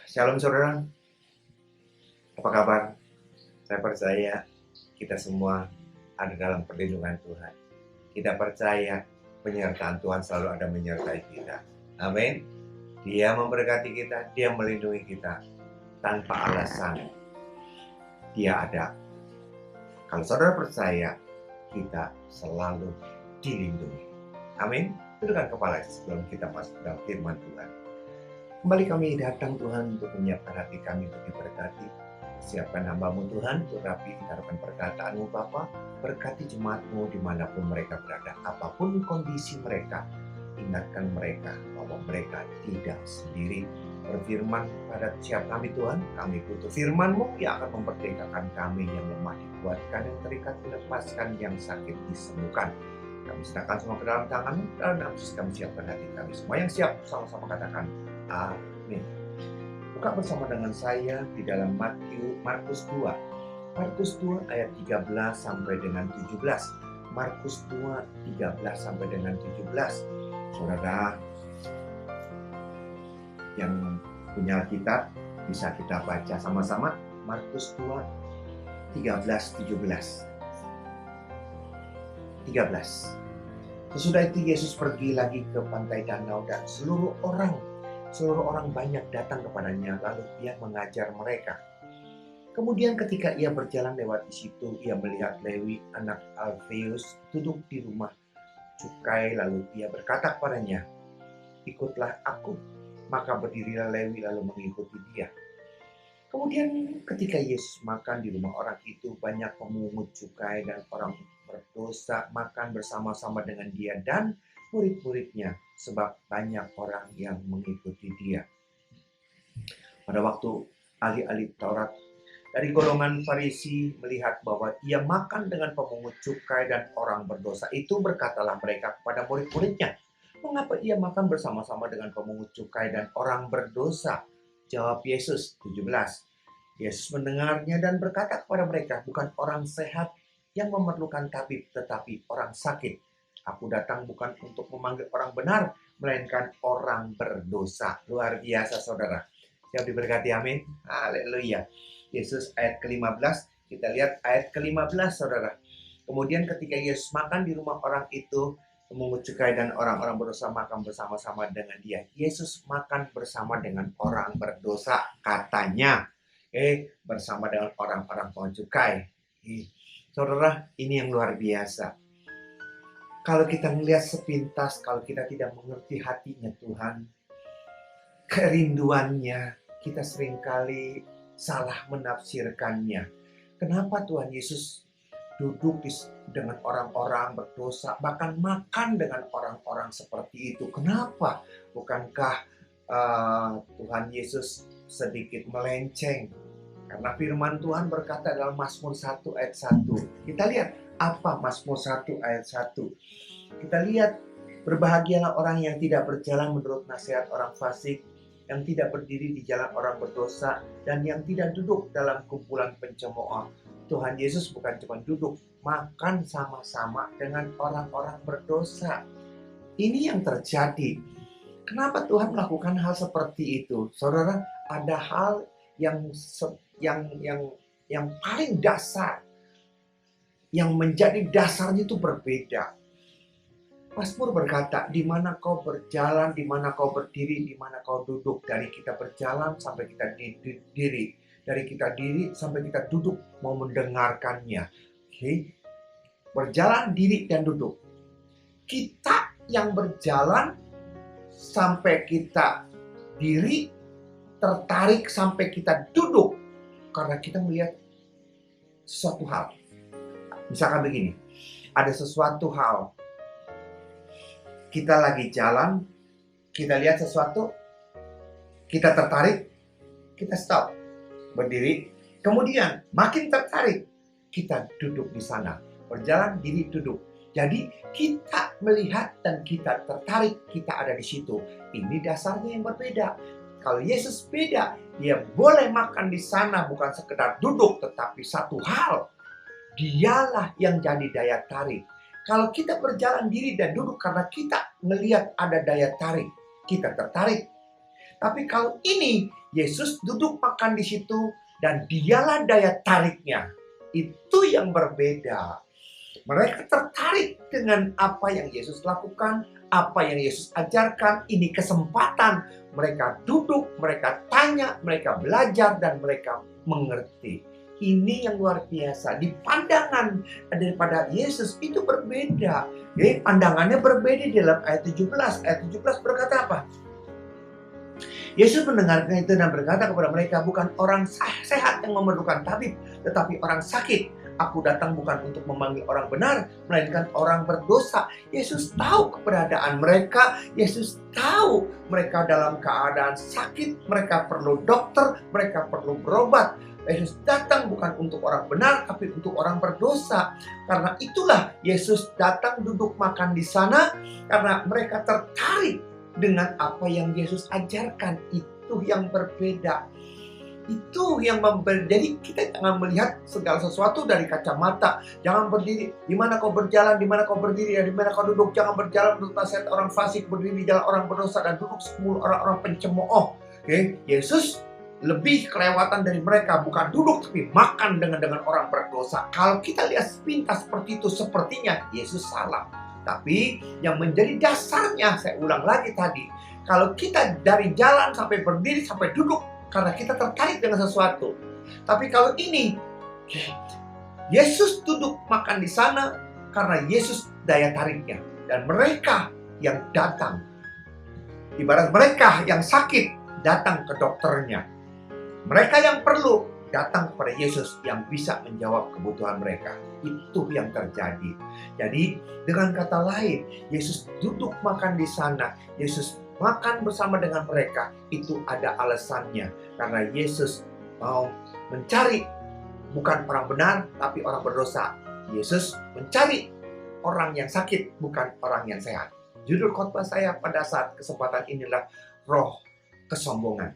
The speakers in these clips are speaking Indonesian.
Shalom saudara, apa kabar? Saya percaya kita semua ada dalam perlindungan Tuhan. Kita percaya penyertaan Tuhan selalu ada menyertai kita. Amin. Dia memberkati kita, Dia melindungi kita tanpa alasan. Dia ada. Kalau saudara percaya, kita selalu dilindungi. Amin. Tundukkan kepala sebelum kita masuk dalam firman Tuhan. Kembali kami datang Tuhan untuk menyiapkan hati kami untuk diberkati. Siapkan hamba-Mu Tuhan untuk rapi harapan perkataan-Mu Bapa. Berkati jemaat-Mu dimanapun mereka berada. Apapun kondisi mereka, ingatkan mereka bahwa mereka tidak sendiri. Berfirman pada siap kami Tuhan, kami butuh firman-Mu yang akan memerdekakan kami, yang lemah dikuatkan, yang terikat dilepaskan, yang sakit disembuhkan. Kami serahkan semua ke dalam tangan-Mu, dalam nama Yesus kami siapkan hati kami. Semua yang siap sama-sama katakan amin. Buka bersama dengan saya di dalam Markus 2. Markus 2 ayat 13 sampai dengan 17. Markus 2 13 sampai dengan 17. Saudara yang punya Alkitab bisa kita baca sama-sama. Markus 2 13 17. 13. Sesudah itu Yesus pergi lagi ke pantai danau dan seluruh orang banyak datang kepadanya, lalu Dia mengajar mereka. Kemudian ketika Ia berjalan lewat di situ, Ia melihat Lewi anak Alfeus duduk di rumah cukai, lalu Ia berkata kepadanya, "Ikutlah aku." Maka berdirilah Lewi lalu mengikuti Dia. Kemudian ketika Yesus makan di rumah orang itu, banyak pemungut cukai dan orang berdosa makan bersama-sama dengan Dia dan murid-muridnya, sebab banyak orang yang mengikuti Dia. Pada waktu ahli-ahli Taurat dari golongan Farisi melihat bahwa Ia makan dengan pemungut cukai dan orang berdosa itu, berkatalah mereka kepada murid-muridnya, "Mengapa Ia makan bersama-sama dengan pemungut cukai dan orang berdosa?" Jawab Yesus 17. Yesus mendengarnya dan berkata kepada mereka, "Bukan orang sehat yang memerlukan tabib, tetapi orang sakit. Aku datang bukan untuk memanggil orang benar, melainkan orang berdosa." Luar biasa saudara. Siap diberkati, amin. Haleluya. Yesus ayat ke-15, kita lihat ayat ke-15 saudara. Kemudian ketika Yesus makan di rumah orang itu, pemungut cukai dan orang-orang berdosa makan bersama-sama dengan Dia. Yesus makan bersama dengan orang berdosa katanya. Bersama dengan orang-orang pemungut cukai. Saudara, ini yang luar biasa. Kalau kita melihat sepintas, kalau kita tidak mengerti hatinya Tuhan, kerinduannya, kita seringkali salah menafsirkannya. Kenapa Tuhan Yesus duduk dengan orang-orang berdosa, bahkan makan dengan orang-orang seperti itu? Kenapa? Bukankah Tuhan Yesus sedikit melenceng? Karena firman Tuhan berkata dalam Mazmur 1 ayat 1. Kita lihat apa Mazmur 1 ayat 1. Kita lihat, "Berbahagialah orang yang tidak berjalan menurut nasihat orang fasik, yang tidak berdiri di jalan orang berdosa, dan yang tidak duduk dalam kumpulan pencemooh." Tuhan Yesus bukan cuma duduk, makan sama-sama dengan orang-orang berdosa. Ini yang terjadi. Kenapa Tuhan melakukan hal seperti itu? Saudara, ada hal yang paling dasar, yang menjadi dasarnya itu berbeda. Mazmur berkata, "Di mana kau berjalan, di mana kau berdiri, di mana kau duduk." Dari kita berjalan sampai kita diri, dari kita diri sampai kita duduk mau mendengarkannya. Berjalan, diri, dan duduk. Kita yang berjalan sampai kita diri, tertarik sampai kita duduk karena kita melihat sesuatu hal. Misalkan begini, ada sesuatu hal, kita lagi jalan, kita lihat sesuatu, kita tertarik, kita stop, berdiri, kemudian makin tertarik, kita duduk di sana, berjalan, diri, duduk. Jadi kita melihat dan kita tertarik, kita ada di situ. Ini dasarnya yang berbeda. Kalau Yesus beda, Dia boleh makan di sana bukan sekedar duduk, tetapi satu hal, Dialah yang jadi daya tarik. Kalau kita berjalan diri dan duduk karena kita melihat ada daya tarik, kita tertarik. Tapi kalau ini, Yesus duduk makan di situ dan dialah daya tariknya. Itu yang berbeda. Mereka tertarik dengan apa yang Yesus lakukan, apa yang Yesus ajarkan. Ini kesempatan mereka duduk, mereka tanya, mereka belajar, dan mereka mengerti. Ini yang luar biasa. Di pandangan daripada Yesus itu berbeda. Jadi pandangannya berbeda di dalam ayat 17. Ayat 17 berkata apa? Yesus mendengarkan itu dan berkata kepada mereka, bukan orang sehat yang memerlukan tabib, tetapi orang sakit. Aku datang bukan untuk memanggil orang benar, melainkan orang berdosa. Yesus tahu keberadaan mereka. Yesus tahu mereka dalam keadaan sakit. Mereka perlu dokter, mereka perlu berobat. Yesus datang bukan untuk orang benar, tapi untuk orang berdosa. Karena itulah Yesus datang duduk makan di sana, karena mereka tertarik dengan apa yang Yesus ajarkan. Itu yang berbeda. Itu yang jadi kita jangan melihat segala sesuatu dari kacamata. Jangan berdiri, di mana kau berjalan, di mana kau berdiri, di mana kau duduk. Jangan berjalan menurut nasihat orang fasik, berdiri di jalan orang berdosa, dan duduk sepuluh orang-orang pencemooh. Oke, Yesus lebih kelewatan dari mereka, bukan duduk tapi makan dengan orang berdosa. Kalau kita lihat sepintas seperti itu, sepertinya Yesus salah. Tapi yang menjadi dasarnya, saya ulang lagi tadi, kalau kita dari jalan sampai berdiri sampai duduk karena kita tertarik dengan sesuatu. Tapi kalau ini, Yesus duduk makan di sana karena Yesus daya tariknya. Dan mereka yang datang, ibarat mereka yang sakit datang ke dokternya. Mereka yang perlu datang kepada Yesus yang bisa menjawab kebutuhan mereka. Itu yang terjadi. Jadi dengan kata lain, Yesus duduk makan di sana. Yesus makan bersama dengan mereka. Itu ada alasannya. Karena Yesus mau mencari bukan orang benar, tapi orang berdosa. Yesus mencari orang yang sakit, bukan orang yang sehat. Judul khotbah saya pada saat kesempatan inilah roh kesombongan.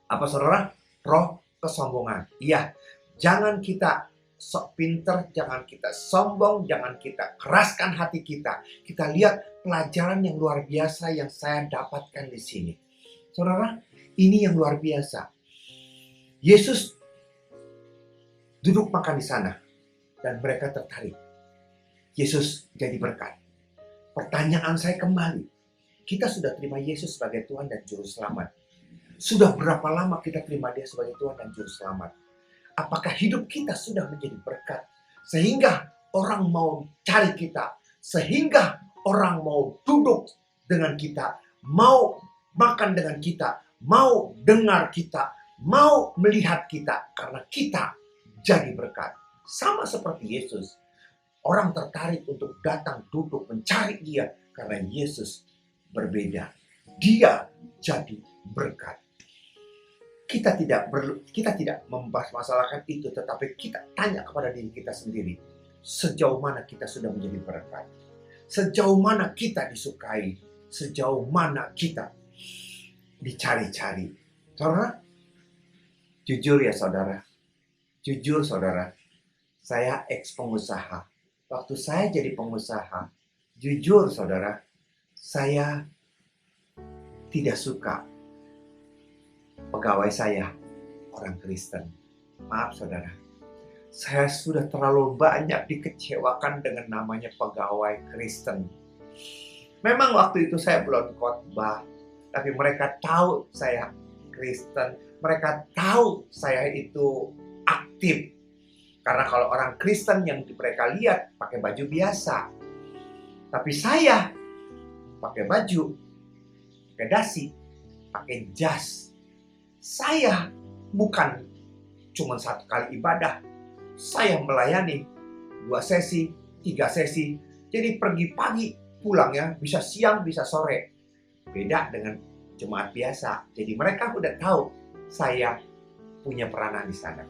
Apa saudara? Roh kesombongan. Iya, jangan kita sok pinter, jangan kita sombong, jangan kita keraskan hati kita. Kita lihat pelajaran yang luar biasa yang saya dapatkan di sini. Saudara, ini yang luar biasa. Yesus duduk makan di sana dan mereka tertarik. Yesus jadi berkat. Pertanyaan saya kembali, kita sudah terima Yesus sebagai Tuhan dan Juru Selamat. Sudah berapa lama kita terima Dia sebagai Tuhan dan Juru Selamat? Apakah hidup kita sudah menjadi berkat? Sehingga orang mau cari kita. Sehingga orang mau duduk dengan kita. Mau makan dengan kita. Mau dengar kita. Mau melihat kita. Karena kita jadi berkat. Sama seperti Yesus. Orang tertarik untuk datang duduk mencari Dia. Karena Yesus berbeda. Dia jadi berkat. Kita tidak membahas masalahkan itu, tetapi kita tanya kepada diri kita sendiri, sejauh mana kita sudah menjadi berkat, sejauh mana kita disukai, sejauh mana kita dicari-cari. Saudara, jujur ya saudara, saya ex-pengusaha. Waktu saya jadi pengusaha, jujur saudara, saya tidak suka pegawai saya orang Kristen. Maaf saudara, saya sudah terlalu banyak dikecewakan dengan namanya pegawai Kristen. Memang waktu itu saya belum khotbah, tapi mereka tahu saya Kristen. Mereka tahu saya itu aktif. Karena kalau orang Kristen yang mereka lihat pakai baju biasa. Tapi saya pakai baju, pakai dasi, pakai jas. Saya bukan cuma satu kali ibadah. Saya melayani 2 sesi, 3 sesi. Jadi pergi pagi, pulangnya bisa siang, bisa sore. Beda dengan jemaat biasa. Jadi mereka udah tahu saya punya peranan di sana.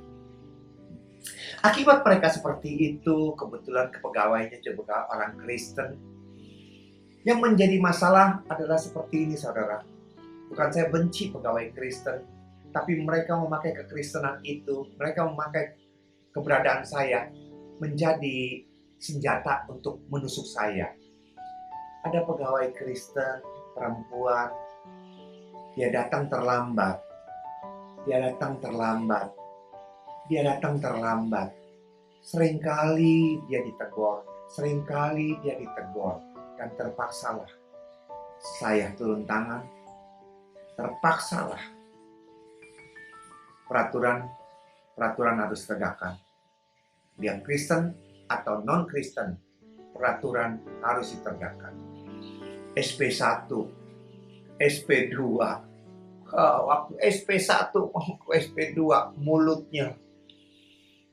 Akibat mereka seperti itu, kebetulan kepegawainya juga orang Kristen. Yang menjadi masalah adalah seperti ini saudara. Bukan saya benci pegawai Kristen, tapi mereka memakai kekristenan itu, mereka memakai keberadaan saya menjadi senjata untuk menusuk saya. Ada pegawai Kristen, perempuan, Dia datang terlambat. Dia datang terlambat. Dia datang terlambat. Seringkali dia ditegur. Seringkali dia ditegur. Dan terpaksalah saya turun tangan. Terpaksalah peraturan harus tegakkan. Dia Kristen atau non-Kristen, peraturan harus ditegakkan. SP1, SP2, waktu SP1 ke SP2 mulutnya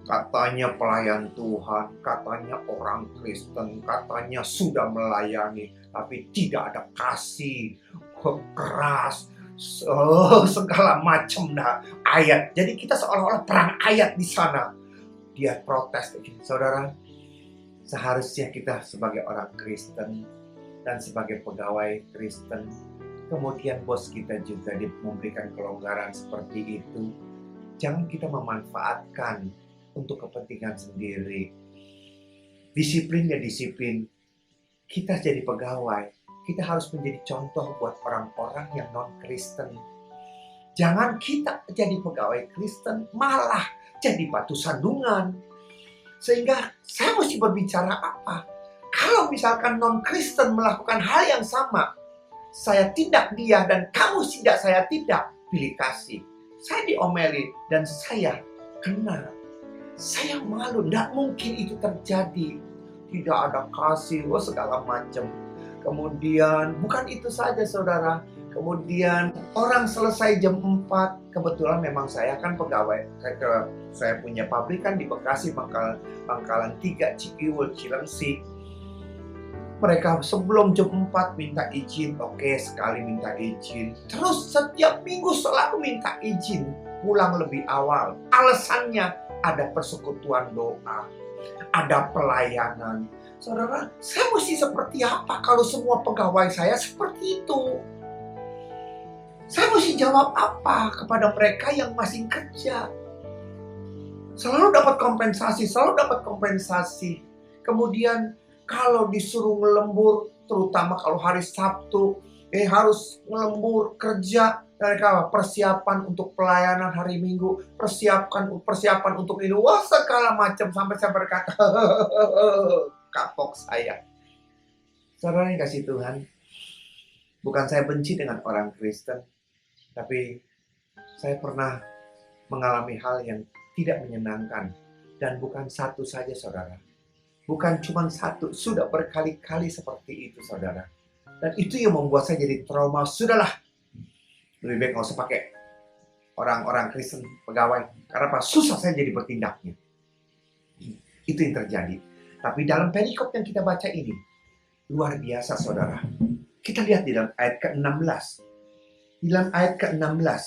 katanya pelayan Tuhan, katanya orang Kristen, katanya sudah melayani, tapi tidak ada kasih, keras, segala macam ayat. Jadi kita seolah-olah perang ayat di sana. Dia protes. Saudara, seharusnya kita sebagai orang Kristen dan sebagai pegawai Kristen, kemudian bos kita juga memberikan kelonggaran seperti itu. Jangan kita memanfaatkan untuk kepentingan sendiri. Disiplin ya disiplin. Kita jadi pegawai, kita harus menjadi contoh buat orang-orang yang non-Kristen. Jangan kita jadi pegawai Kristen malah jadi batu sandungan. Sehingga saya mesti berbicara apa? Kalau misalkan non-Kristen melakukan hal yang sama, saya tindak dia dan kamu tidak, saya tidak, pilih kasih. Saya diomeli dan saya kena. Saya malu, tidak mungkin itu terjadi. Tidak ada kasih, segala macam. Kemudian, bukan itu saja saudara. Kemudian, orang selesai jam 4. Kebetulan memang saya kan pegawai. Saya punya pabrikan di Bekasi, Pangkalan 3, Cikiwul, Cilengsi. Mereka sebelum jam 4 minta izin. Oke, sekali minta izin. Terus setiap minggu selalu minta izin. Pulang lebih awal. Alasannya, ada persekutuan doa, ada pelayanan. Saudara, saya mesti seperti apa kalau semua pegawai saya seperti itu? Saya mesti jawab apa kepada mereka yang masih kerja? Selalu dapat kompensasi. Kemudian kalau disuruh ngelembur, terutama kalau hari Sabtu, harus ngelembur kerja. Mereka persiapan untuk pelayanan hari Minggu, persiapan untuk ini, segala macam, sampai saya berkata, kapok saya. Saudara yang kasih Tuhan, bukan saya benci dengan orang Kristen, tapi saya pernah mengalami hal yang tidak menyenangkan, dan bukan satu saja saudara. Bukan cuma satu, sudah berkali-kali seperti itu saudara. Dan itu yang membuat saya jadi trauma. Sudahlah, lebih baik nggak usah pakai orang-orang Kristen pegawai. Karena apa? Susah saya jadi bertindaknya. Itu yang terjadi. Tapi dalam perikop yang kita baca ini, luar biasa saudara. Kita lihat di dalam ayat ke-16. Di dalam ayat ke-16.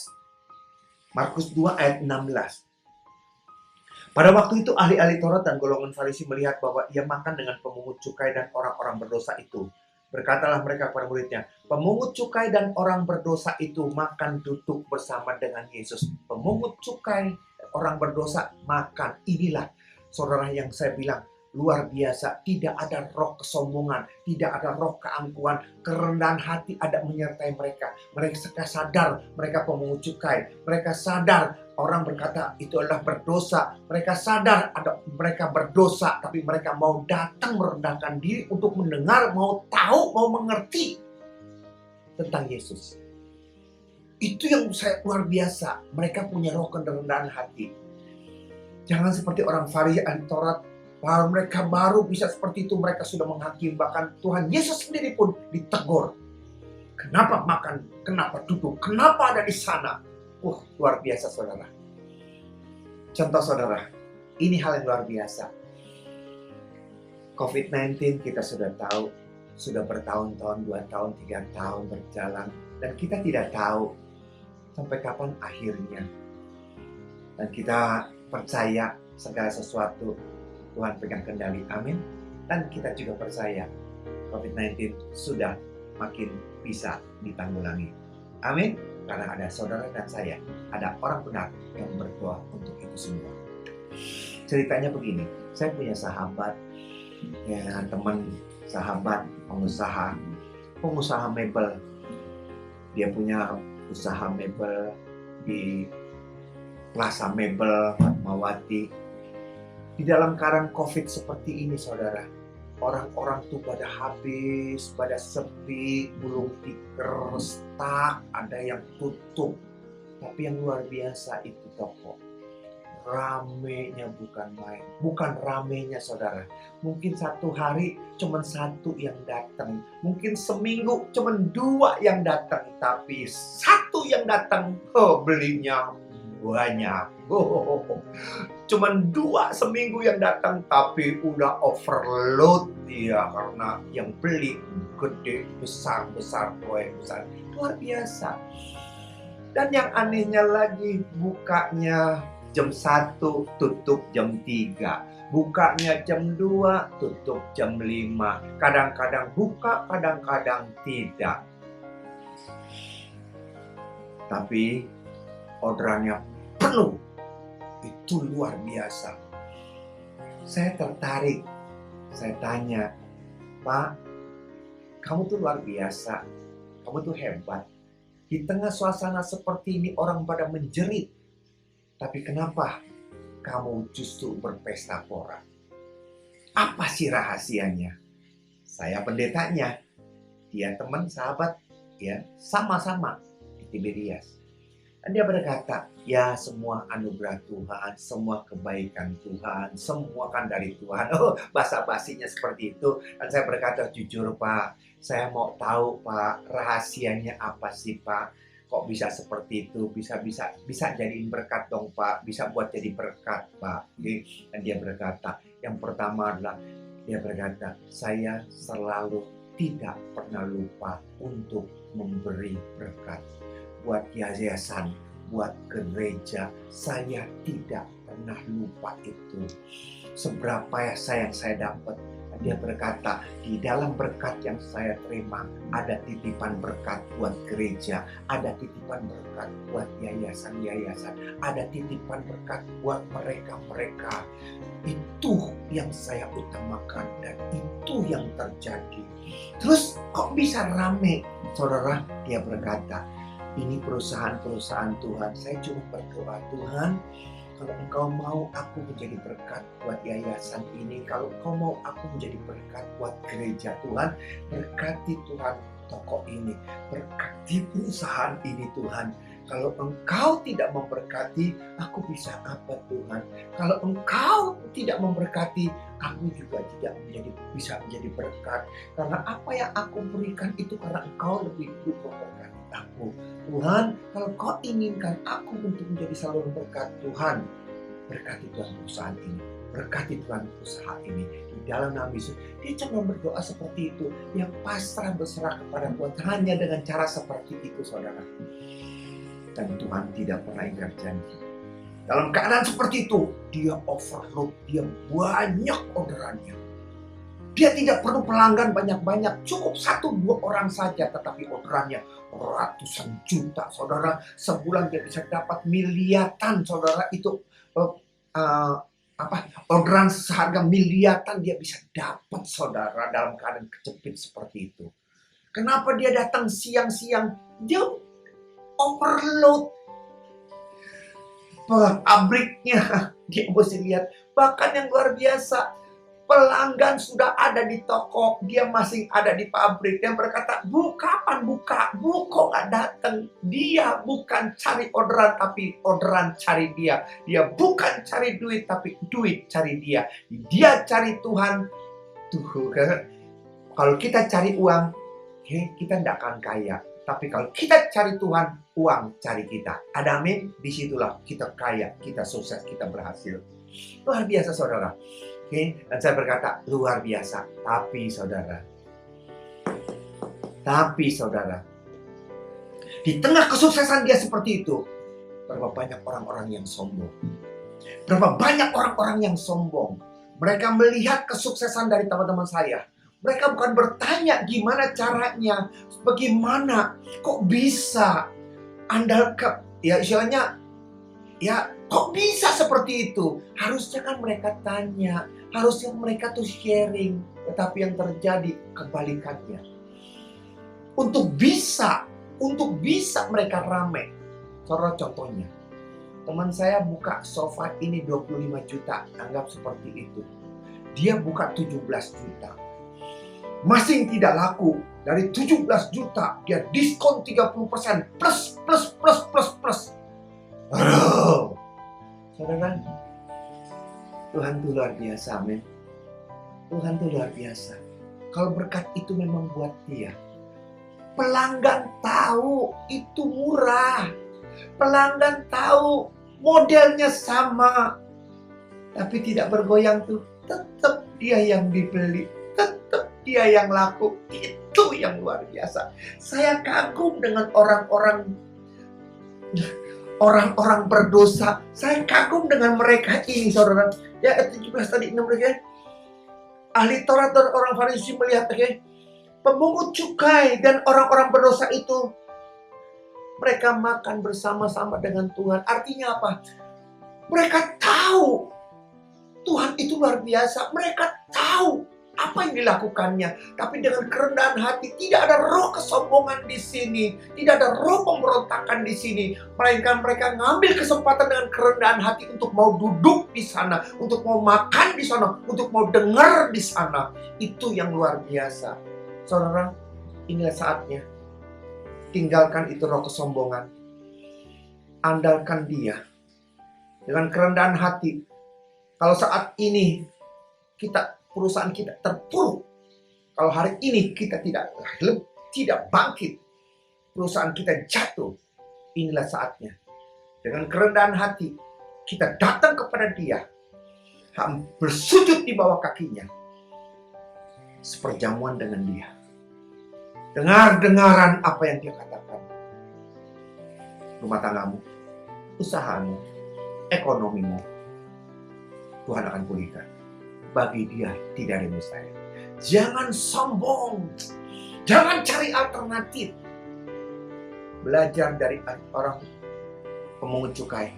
Markus 2 ayat 16. Pada waktu itu ahli-ahli Taurat dan golongan Farisi melihat bahwa ia makan dengan pemungut cukai dan orang-orang berdosa itu. Berkatalah mereka kepada muridnya, pemungut cukai dan orang berdosa itu makan duduk bersama dengan Yesus. Pemungut cukai, orang berdosa makan. Inilah saudara yang saya bilang luar biasa. Tidak ada roh kesombongan, tidak ada roh keangkuhan, kerendahan hati ada menyertai mereka. Mereka sadar mereka pemungut cukai. Mereka sadar orang berkata itu adalah berdosa. Mereka sadar mereka berdosa, tapi mereka mau datang merendahkan diri untuk mendengar, mau tahu, mau mengerti tentang Yesus. Itu yang saya luar biasa. Mereka punya roh kerendahan hati. Jangan seperti orang Farisi ahli Taurat. Kalau mereka baru bisa seperti itu, mereka sudah menghakimi. Bahkan Tuhan Yesus sendiri pun ditegur. Kenapa makan? Kenapa duduk? Kenapa ada di sana? Luar biasa saudara. Contoh saudara, ini hal yang luar biasa. COVID-19 kita sudah tahu, sudah bertahun-tahun, 2 tahun, 3 tahun berjalan. Dan kita tidak tahu sampai kapan akhirnya. Dan kita percaya segala sesuatu Tuhan pegang kendali. Amin. Dan kita juga percaya COVID-19 sudah makin bisa ditanggulangi. Amin. Karena ada saudara dan saya, ada orang benar yang berdoa untuk itu semua. Ceritanya begini, saya punya sahabat, teman sahabat pengusaha mebel. Dia punya usaha mebel di Plaza Mebel Fatmawati. Di dalam keadaan COVID seperti ini, saudara, orang-orang tuh pada habis, pada sepi, gulung tikar, stuck, ada yang tutup. Tapi yang luar biasa itu toko. Ramenya bukan main, bukan ramenya saudara. Mungkin satu hari cuma satu yang datang, mungkin seminggu cuma 2 yang datang, tapi satu yang datang, belinya banyak. Cuman 2 seminggu yang datang, tapi udah overload dia karena yang beli gede, besar, proyek besar, luar biasa. Dan yang anehnya lagi, bukanya jam 1, tutup jam 3. Bukanya jam 2, tutup jam 5. Kadang-kadang buka, kadang-kadang tidak. Tapi orderannya penuh. Itu luar biasa. Saya tertarik. Saya tanya, Pak, kamu tuh luar biasa. Kamu tuh hebat. Di tengah suasana seperti ini orang pada menjerit. Tapi kenapa kamu justru berpesta pora? Apa sih rahasianya? Saya pendetanya, dia teman sahabat, ya sama-sama di Tiberias. Dan dia berkata, ya semua anugerah Tuhan, semua kebaikan Tuhan, semua kan dari Tuhan. Basa-basinya seperti itu. Dan saya berkata, jujur Pak, saya mau tahu Pak, rahasianya apa sih Pak? Kok bisa seperti itu? Bisa jadiin berkat dong Pak, bisa buat jadi berkat Pak. Dan dia berkata, yang pertama adalah dia berkata, saya selalu tidak pernah lupa untuk memberi berkat buat yayasan, buat gereja. Saya tidak pernah lupa itu. Seberapa yang saya dapat. Dia berkata, di dalam berkat yang saya terima, ada titipan berkat buat gereja, ada titipan berkat buat yayasan-yayasan, ada titipan berkat buat mereka-mereka. Itu yang saya utamakan dan itu yang terjadi. Terus kok bisa rame? Saudara, dia berkata, ini perusahaan-perusahaan Tuhan. Saya cuma berdoa, Tuhan, kalau Engkau mau aku menjadi berkat buat yayasan ini, kalau Engkau mau aku menjadi berkat buat gereja Tuhan, berkati Tuhan toko ini, berkati perusahaan ini Tuhan. Kalau Engkau tidak memberkati, aku bisa apa Tuhan? Kalau Engkau tidak memberkati, aku juga tidak bisa menjadi berkat. Karena apa yang aku berikan itu karena Engkau lebih dulu memberkati aku. Tuhan, kalau Kau inginkan aku untuk menjadi saluran berkat, Tuhan, berkati Tuhan perusahaan ini, berkati Tuhan usaha ini. Di dalam nama Yesus, dia cuma berdoa seperti itu. Dia pasrah berserah kepada Tuhan hanya dengan cara seperti itu, saudara. Dan Tuhan tidak pernah ingkar janji. Dalam keadaan seperti itu, dia overload, dia banyak orderannya. Dia tidak perlu pelanggan banyak-banyak, cukup 1-2 orang saja, tetapi orderannya ratusan juta, saudara. Sebulan dia bisa dapat miliatan, saudara. Itu orderan seharga miliatan dia bisa dapat, saudara, dalam keadaan kejepit seperti itu. Kenapa dia datang siang-siang? Dia overload pabriknya, dia mesti lihat. Bahkan yang luar biasa, pelanggan sudah ada di toko, dia masih ada di pabrik. Dia berkata, kapan buka? Kok nggak datang? Dia bukan cari orderan, tapi orderan cari dia. Dia bukan cari duit, tapi duit cari dia. Dia cari Tuhan. Kalau kita cari uang, kita tidak akan kaya. Tapi kalau kita cari Tuhan, uang cari kita. Ada amin? Disitulah kita kaya, kita sukses, kita berhasil. Luar biasa, saudara. Dan saya berkata, luar biasa. Tapi saudara, di tengah kesuksesan dia seperti itu, berapa banyak orang-orang yang sombong. Berapa banyak orang-orang yang sombong. Mereka melihat kesuksesan dari teman-teman saya. Mereka bukan bertanya gimana caranya, bagaimana, kok bisa andalkan, ya istilahnya, ya kok bisa seperti itu. Harusnya kan mereka tanya, harusnya mereka tuh sharing. Tetapi yang terjadi kebalikannya. Untuk bisa untuk bisa mereka rame. Contohnya, teman saya buka sofa ini 25 juta, anggap seperti itu. Dia buka 17 juta. Masih tidak laku. Dari 17 juta, dia diskon 30%. Plus. Aduh. Saudara, Tuhan itu luar biasa, amin. Tuhan itu luar biasa. Kalau berkat itu memang buat dia. Pelanggan tahu itu murah. Pelanggan tahu modelnya sama. Tapi tidak bergoyang tuh. Tetap dia yang dibeli. Tetap dia yang laku. Itu yang luar biasa. Saya kagum dengan orang-orang berdosa. Saya kagum dengan mereka ini, saudara. Ya, 17 tadi 6 mereka. Ahli Taurat dan orang Farisi melihat, pemungut cukai dan orang-orang berdosa itu, mereka makan bersama-sama dengan Tuhan. Artinya apa? Mereka tahu Tuhan itu luar biasa. Mereka tahu apa yang dilakukannya. Tapi dengan kerendahan hati, tidak ada roh kesombongan di sini. Tidak ada roh pemberontakan di sini. Melainkan mereka ngambil kesempatan dengan kerendahan hati untuk mau duduk di sana, untuk mau makan di sana, untuk mau dengar di sana. Itu yang luar biasa. Saudara, inilah saatnya. Tinggalkan itu roh kesombongan. Andalkan Dia. Dengan kerendahan hati. Kalau saat ini perusahaan kita terpuruk, kalau hari ini kita tidak bangkit, perusahaan kita jatuh, inilah saatnya. Dengan kerendahan hati, kita datang kepada Dia, bersujud di bawah kakinya, seperjamuan dengan Dia. Dengar-dengaran apa yang Dia katakan. Rumah tanggamu, usahamu, ekonomimu, Tuhan akan pulihkan. Bagi Dia tidak ada mustahil. Jangan sombong. Jangan cari alternatif. Belajar dari orang pemungut cukai.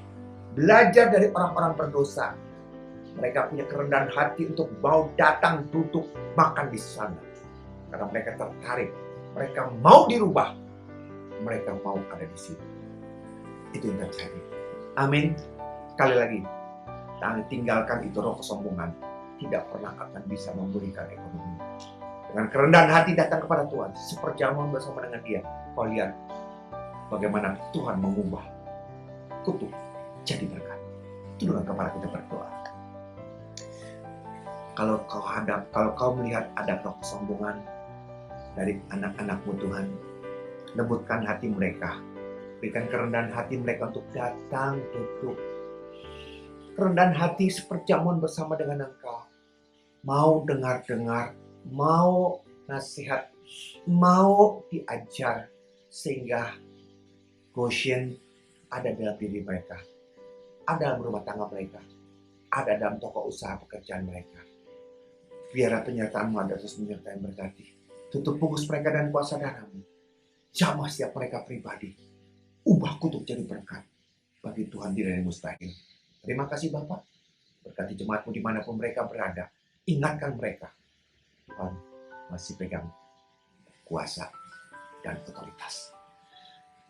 Belajar dari orang-orang berdosa. Mereka punya kerendahan hati untuk mau datang duduk makan di sana. Karena mereka tertarik. Mereka mau dirubah. Mereka mau ada di sini. Itu yang terjadi. Amin. Sekali lagi. Tinggalkan itu roh kesombongan. Tidak pernah akan bisa memulihkan ekonomi. Dengan kerendahan hati datang kepada Tuhan, seperjamuan bersama dengan Dia. Kau lihat bagaimana Tuhan mengubah kutuk jadi berkat. Tundukkan kepala kita berdoa. Kalau kau melihat ada roh kesombongan dari anak-anak-Mu Tuhan, lembutkan hati mereka. Berikan kerendahan hati mereka untuk datang duduk. Kerendahan hati seperjamuan bersama dengan Engkau. Mau dengar-dengar, mau nasihat, mau diajar, sehingga Goshen ada dalam diri mereka, ada dalam rumah tangga mereka, ada dalam toko usaha pekerjaan mereka. Biarlah penyertaan-Mu ada terus menyertai berkati. Tutup bungkus mereka dan kuasa darah-Mu. Jamah setiap mereka pribadi. Ubah kutuk jadi berkat. Bagi Tuhan tidak ada yang mustahil. Terima kasih Bapak. Berkati jemaat-Mu dimanapun mereka berada. Ingatkan mereka, Tuhan masih pegang kuasa dan otoritas.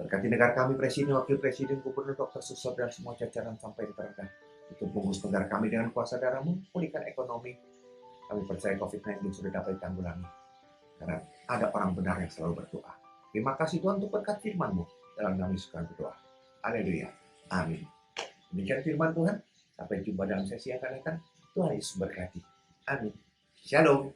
Berkati negara kami, Presiden, Wakil Presiden, Gubernur, Dokter, Susur, dan semua jajaran sampai yang terendah. Tutup bungkus negara kami dengan kuasa darah-Mu, pulihkan ekonomi. Kami percaya COVID-19 sudah dapat ditanggulangi. Karena ada orang benar yang selalu berdoa. Terima kasih Tuhan untuk berkat firman-Mu. Dalam nama Yesus kami berdoa. Haleluya. Amin. Demikian firman Tuhan. Sampai jumpa dalam sesi yang akan datang. Tuhan Yesus berkati. Amin. Shalom.